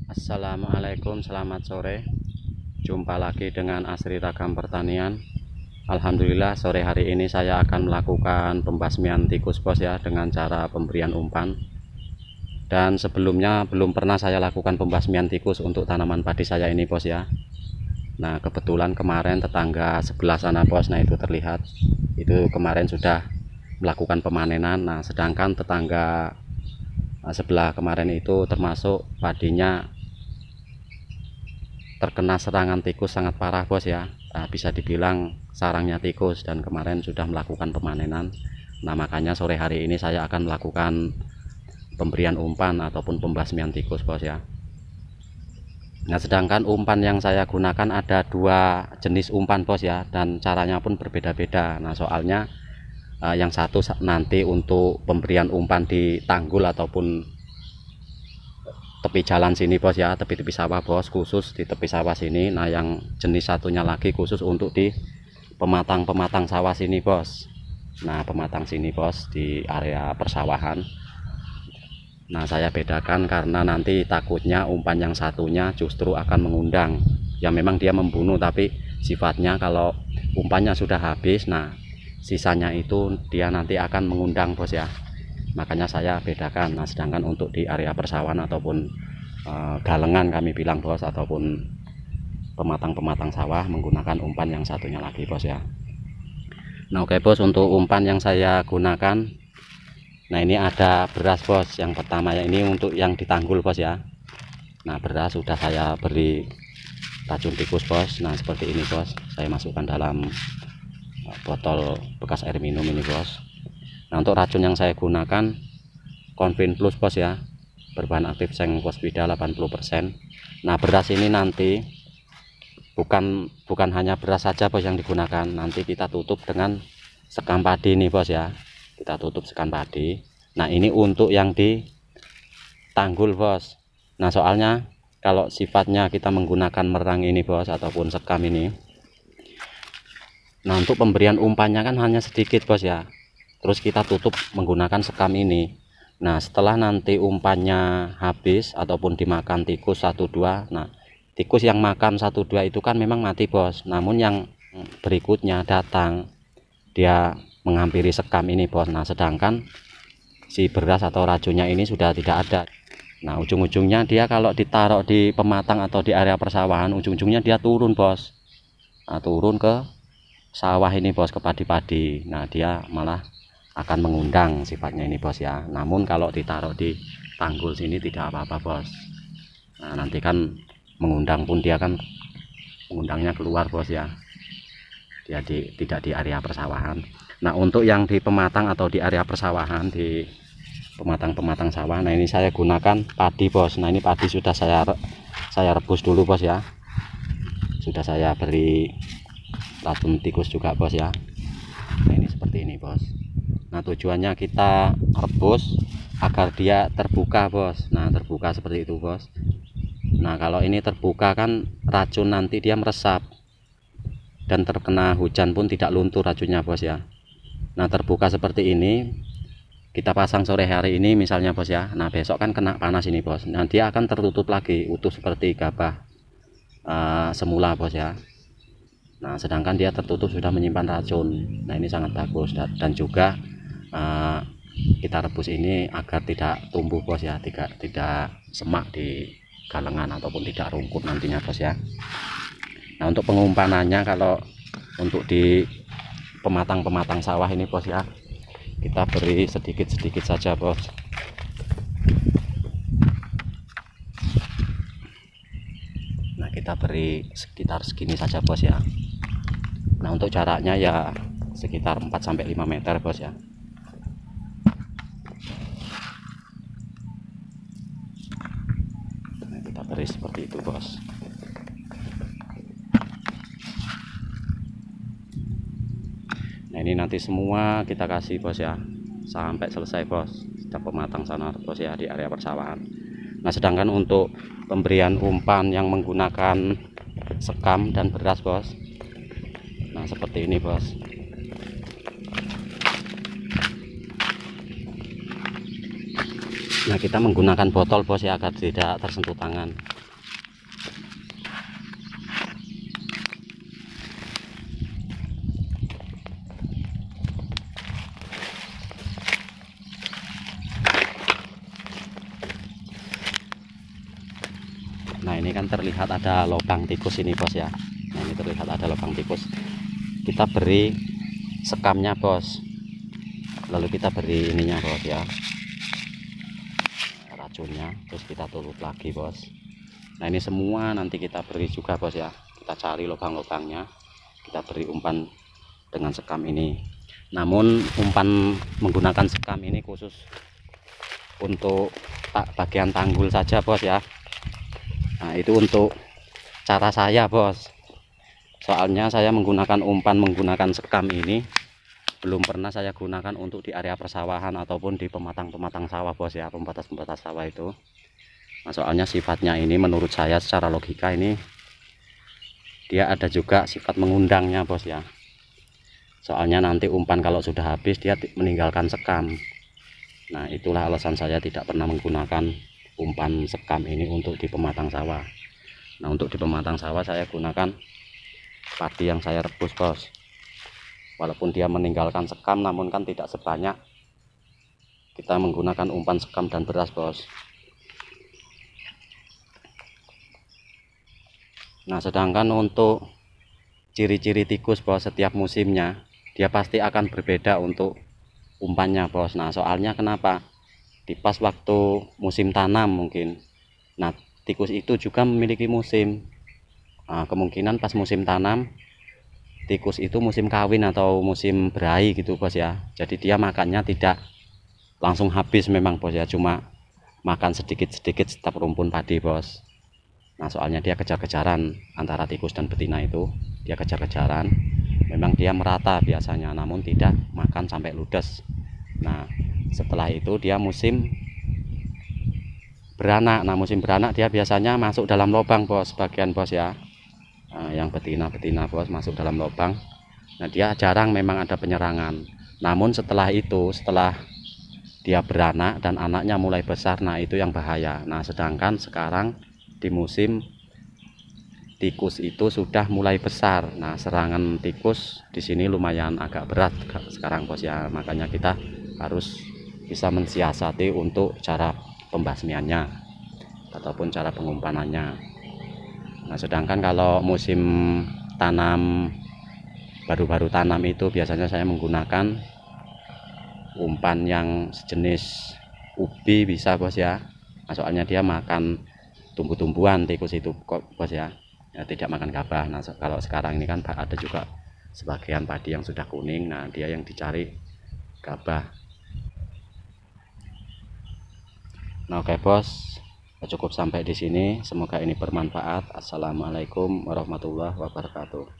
Assalamualaikum, selamat sore. Jumpa lagi dengan Asri Ragam Pertanian. Alhamdulillah sore hari ini saya akan melakukan pembasmian tikus bos ya, dengan cara pemberian umpan. Dan sebelumnya belum pernah saya lakukan pembasmian tikus untuk tanaman padi saya ini bos ya. Nah kebetulan kemarin tetangga sebelah sana bos, nah itu terlihat itu kemarin sudah melakukan pemanenan. Nah sedangkan tetangga sebelah kemarin itu termasuk padinya terkena serangan tikus sangat parah bos ya. Bisa dibilang sarangnya tikus, dan kemarin sudah melakukan pemanenan. Nah makanya sore hari ini saya akan melakukan pemberian umpan ataupun pembasmian tikus bos ya. Nah sedangkan umpan yang saya gunakan ada dua jenis umpan bos ya, dan caranya pun berbeda-beda. Nah soalnya yang satu nanti untuk pemberian umpan di tanggul ataupun tepi jalan sini bos ya, tepi-tepi sawah bos, khusus di tepi sawah sini. Nah yang jenis satunya lagi khusus untuk di pematang sawah sini bos. Nah pematang sini bos, di area persawahan. Nah saya bedakan karena nanti takutnya umpan yang satunya justru akan mengundang. Ya memang dia membunuh, tapi sifatnya kalau umpannya sudah habis, nah sisanya itu dia nanti akan mengundang bos ya. Makanya saya bedakan. Nah sedangkan untuk di area persawahan ataupun galengan kami bilang bos, ataupun pematang sawah menggunakan umpan yang satunya lagi bos ya. Nah oke bos, untuk umpan yang saya gunakan, nah ini ada beras bos. Yang pertama ya, ini untuk yang ditanggul bos ya. Nah beras sudah saya beri racun tikus bos. Nah seperti ini bos, saya masukkan dalam botol bekas air minum ini bos. Nah untuk racun yang saya gunakan Konvin Plus bos ya, berbahan aktif seng fosfida 80%. Nah beras ini nanti bukan hanya beras saja bos yang digunakan, nanti kita tutup dengan sekam padi ini bos ya. Kita tutup sekam padi. Nah ini untuk yang di tanggul bos. Nah soalnya kalau sifatnya kita menggunakan merang ini bos ataupun sekam ini, nah untuk pemberian umpannya kan hanya sedikit bos ya, terus kita tutup menggunakan sekam ini. Nah setelah nanti umpannya habis ataupun dimakan tikus 1-2, nah tikus yang makan 1-2 itu kan memang mati bos. Namun yang berikutnya datang, dia menghampiri sekam ini bos. Nah sedangkan si beras atau racunnya ini sudah tidak ada. Nah ujung-ujungnya dia kalau ditaruh di pematang atau di area persawahan, ujung-ujungnya dia turun bos. Nah turun ke sawah ini bos, ke padi-padi. Nah dia malah akan mengundang sifatnya ini bos ya. Namun kalau ditaruh di tanggul sini tidak apa-apa bos. Nah nanti kan mengundang pun dia kan mengundangnya keluar bos ya, dia tidak di area persawahan. Nah untuk yang di pematang atau di area persawahan, di pematang sawah, nah ini saya gunakan padi bos. Nah ini padi sudah saya rebus dulu bos ya, sudah saya beri racun tikus juga bos ya. Nah ini seperti ini bos. Nah tujuannya kita rebus agar dia terbuka bos. Nah terbuka seperti itu bos. Nah kalau ini terbuka kan racun nanti dia meresap, dan terkena hujan pun tidak luntur racunnya bos ya. Nah terbuka seperti ini kita pasang sore hari ini misalnya bos ya. Nah besok kan kena panas ini bos. Nah dia akan tertutup lagi utuh seperti gabah semula bos ya. Nah sedangkan dia tertutup sudah menyimpan racun. Nah ini sangat bagus, dan juga kita rebus ini agar tidak tumbuh bos ya, tidak semak di galengan ataupun tidak rungkut nantinya bos ya. Nah untuk pengumpanannya, kalau untuk di pematang sawah ini bos ya, kita beri sedikit saja bos. Nah kita beri sekitar segini saja bos ya. Nah untuk jaraknya ya sekitar 4-5 meter bos ya. Nah kita beri seperti itu bos. Nah ini nanti semua kita kasih bos ya, sampai selesai bos, setiap pematang sana bos ya, di area persawahan. Nah sedangkan untuk pemberian umpan yang menggunakan sekam dan beras bos, nah seperti ini bos. Nah, kita menggunakan botol bos ya, agar tidak tersentuh tangan. Nah, ini kan terlihat ada lubang tikus ini bos ya. Nah, ini terlihat ada lubang tikus. Kita beri sekamnya bos, lalu kita beri ininya bos ya, racunnya, terus kita tutup lagi bos. Nah, ini semua nanti kita beri juga bos ya, kita cari lubang-lubangnya, kita beri umpan dengan sekam ini. Namun umpan menggunakan sekam ini khusus untuk bagian tanggul saja bos ya. Nah, itu untuk cara saya bos, soalnya saya menggunakan umpan menggunakan sekam ini belum pernah saya gunakan untuk di area persawahan ataupun di pematang-pematang sawah bos ya, pembatas-pembatas sawah itu. Nah, soalnya sifatnya ini menurut saya secara logika ini dia ada juga sifat mengundangnya bos ya. Soalnya nanti umpan kalau sudah habis dia meninggalkan sekam. Nah, itulah alasan saya tidak pernah menggunakan umpan sekam ini untuk di pematang sawah. Nah, untuk di pematang sawah saya gunakan padi yang saya rebus bos. Walaupun dia meninggalkan sekam, namun kan tidak sebanyak kita menggunakan umpan sekam dan beras bos. Nah, sedangkan untuk ciri-ciri tikus bos, setiap musimnya dia pasti akan berbeda untuk umpannya bos. Nah, soalnya kenapa? Di pas waktu musim tanam mungkin. Nah, tikus itu juga memiliki musim. Nah, kemungkinan pas musim tanam tikus itu musim kawin atau musim berai gitu bos ya. Jadi dia makannya tidak langsung habis memang bos ya, cuma makan sedikit-sedikit setiap rumpun padi bos. Nah, soalnya dia kejar-kejaran antara tikus dan betina itu, dia kejar-kejaran. Memang dia merata biasanya, namun tidak makan sampai ludes. Nah, setelah itu dia musim beranak. Nah, musim beranak dia biasanya masuk dalam lubang bos, bagian bos ya. Nah, yang betina-betina bos masuk dalam lubang. Nah, dia jarang memang ada penyerangan. Namun setelah itu, setelah dia beranak dan anaknya mulai besar, nah itu yang bahaya. Nah, sedangkan sekarang di musim tikus itu sudah mulai besar. Nah, serangan tikus di sini lumayan agak berat sekarang bos ya. Makanya kita harus bisa mensiasati untuk cara pembasmiannya ataupun cara pengumpanannya. Nah, sedangkan kalau musim tanam, baru-baru tanam itu biasanya saya menggunakan umpan yang sejenis ubi bisa bos ya. Nah, soalnya dia makan tumbuh-tumbuhan tikus itu kok bos ya, ya tidak makan gabah. Nah, kalau sekarang ini kan ada juga sebagian padi yang sudah kuning. Nah, dia yang dicari gabah. Nah, oke bos, cukup sampai di sini. Semoga ini bermanfaat. Assalamualaikum warahmatullahi wabarakatuh.